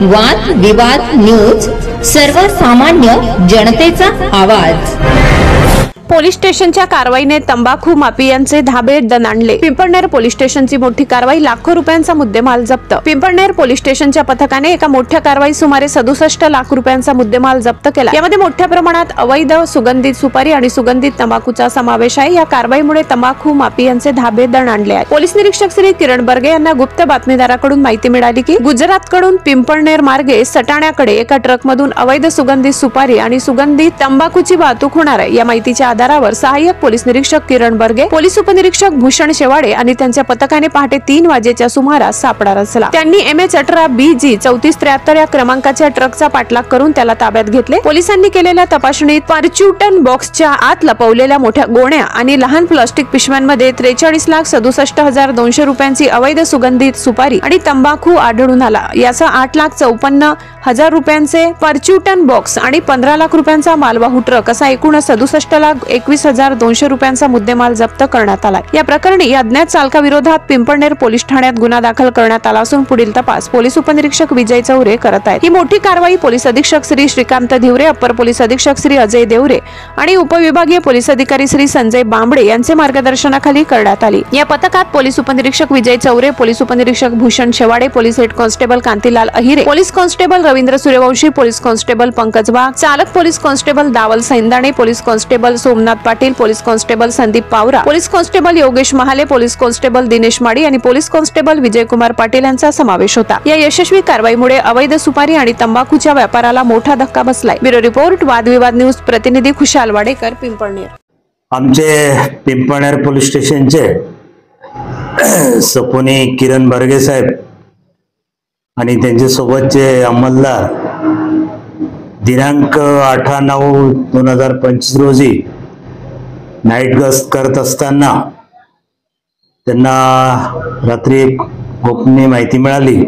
वाद विवाद न्यूज, सर्वसामान्य जनतेचा आवाज। पोलीस स्टेशनच्या कारवाईने तंबाखू माफियांचे धाबे दणाणले। पिंपळनेर पोलीस स्टेशनची मोठी कारवाई, लाखो रुपयांचा मुद्देमाल जप्त। पिंपळनेर पोलीस स्टेशनच्या पथकाने एका मोठ्या कारवाई सुमारे 67 लाख रुपयांचा मुद्देमाल जप्त केला। यामध्ये मोठ्या प्रमाणात अवैध सुगंधित सुपारी आणि सुगंधित तंबाखूचा समावेश आहे। या कारवाईमुळे तंबाखू माफियांचे धाबे दणाणले आहेत। पोलीस निरीक्षक श्री किरण बर्गे यांना गुप्त बातमीदाराकडून माहिती मिळाली की गुजरातकडून पिंपळनेर मार्गे सटाण्याकडे एका ट्रकमधून अवैध सुगंधित सुपारी आणि सुगंधित तंबाखूची वाहतूक होणार आहे। या माहितीच्या आधारावर सहाय्यक पोलीस निरीक्षक किरण बर्गे, पोलीस उपनिरीक्षक भूषण शेवाडे आणि त्यांच्या पथकाने पहाटे 3 वाजेच्या सुमारास सापळा रचला। त्यांनी MH18 BG 3473 या क्रमांकाच्या ट्रकचा पाठलाग करून त्याला ताब्यात घेतले। पोलिसांनी केलेल्या तपासणीत फॉर्च्यूटन बॉक्सच्या आत लपवलेल्या मोठ्या गोण्या आणि लहान प्लास्टिक पिशव्यांमध्ये 43,67,200 रुपयांची अवैध सुगंधित सुपारी आणि तंबाखू आढळून आला। यासह 8,54,000 रुपयांचे फॉर्च्यूटन बॉक्स आणि 15 लाख रुपयांचा मालवाहू ट्रक असा एकूण 67,21,200 रुपयांचा मुद्देमाल जप्त करण्यात आला। या प्रकरणी अज्ञात चालकाविरोधात पिंपळनेर पोलीस ठाण्यात गुन्हा दाखल करण्यात आला असून पुढील तपास पोलीस उपनिरीक्षक विजय चौरे करत आहेत। ही मोठी कारवाई पोलीस अधीक्षक श्री श्रीकांत धिवरे, अप्पर पोलीस अधीक्षक श्री अजय देवरे आणि उपविभागीय पोलीस अधिकारी श्री संजय बांबडे यांचे मार्गदर्शनाखाली करण्यात आली। या पथकात पोलीस उपनिरीक्षक विजय चौरे, पोलीस उपनिरीक्षक Bhushan Shewade, police head constable Kantilal Ahire, police constable Ravindra Suryavanshi, police constable Pankaj Wagh, चालक police constable Dawal Saindane, police constable Somnath Patil, police constable Sandeep Pawara, police constable Yogesh Mahale, police constable Dinesh Madi आणि पोलीस कॉन्स्टेबल विजयकुमार पाटील यांचा समावेश होता। या यशस्वी कारवाईमुळे अवैध सुपारी आणि तंबाखूच्या व्यापाराला मोठा धक्का बसलाय। ब्युरो रिपोर्ट, वादविवाद न्यूज, प्रतिनिधी खुशाल वाडेकर, पिंपळनेर। आमचे पिंपळनेर पोलीस स्टेशनचे सपोनी किरण बर्गे साहेब आणि त्यांच्या सोबतचे अंमलदार दिनांक 18/9/2025 रोजी नाईट गस्त करत असताना त्यांना रात्री एक गोपनीय माहिती मिळाली।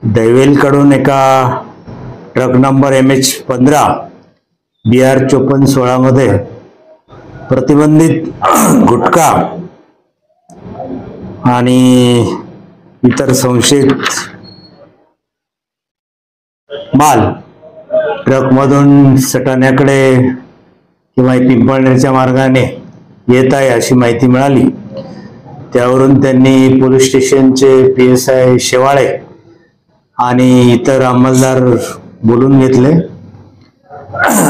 दैवेलकडून एका ट्रक नंबर MH15 BR 5416 मध्ये प्रतिबंधित गुटखा आणि इतर संशयित माल ट्रक मधून सटाण्याकडे किंवा पिंपळनेरच्या मार्गाने येत आहे अशी माहिती मिळाली। त्यावरून त्यांनी पोलीस स्टेशनचे PSI शेवाळे आणि इतर अंमलदार बोलून घेतले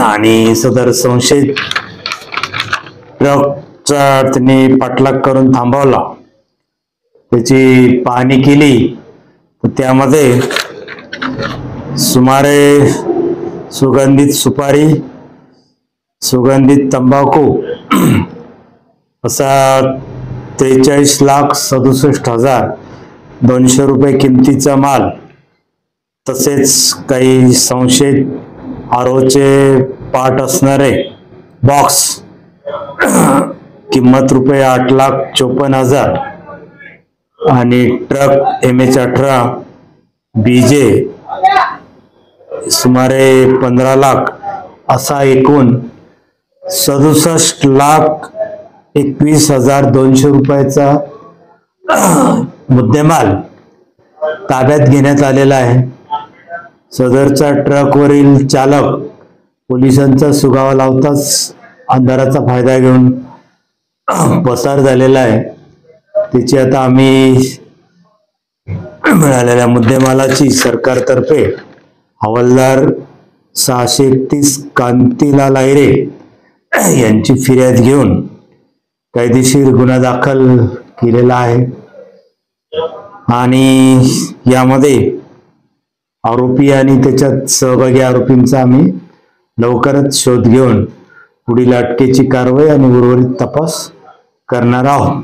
आणि सदर संशयित ट्रकचा त्यांनी पाठलाग करून थांबवला। त्याची पाहणी केली तर त्यामध्ये सुमारे सुगंधित सुपारी, सुगंधित तंबाखू असा 43,67,200 रुपये किमतीचा माल, तसेच काही संशयित आरोचे पार्ट असणारे बॉक्स किंमत रुपये 8,54,000 आणि ट्रक MH18 BJ सुमारे 15 लाख असा एकूण 67,21,200 रुपयाचा मुद्देमाल ताब्यात घेण्यात आलेला आहे। सदरचा ट्रकवरील चालक पोलिसांचा सुगावा लावताच अंधाराचा फायदा घेऊन पसार झालेला आहे। त्याची आता आम्ही मिळालेल्या मुद्देमालाची सरकारतर्फे हवालदार 631 कांतीलाल अहिरे यांची फिर्याद घेऊन कायदेशीर गुन्हा दाखल केलेला आहे आणि यामध्ये आरोपी आणि त्याच्यात सहभागी आरोपींचा आम्ही लवकरच शोध घेऊन पुढील अटकेची कारवाई आणि उर्वरित तपास करणार आहोत।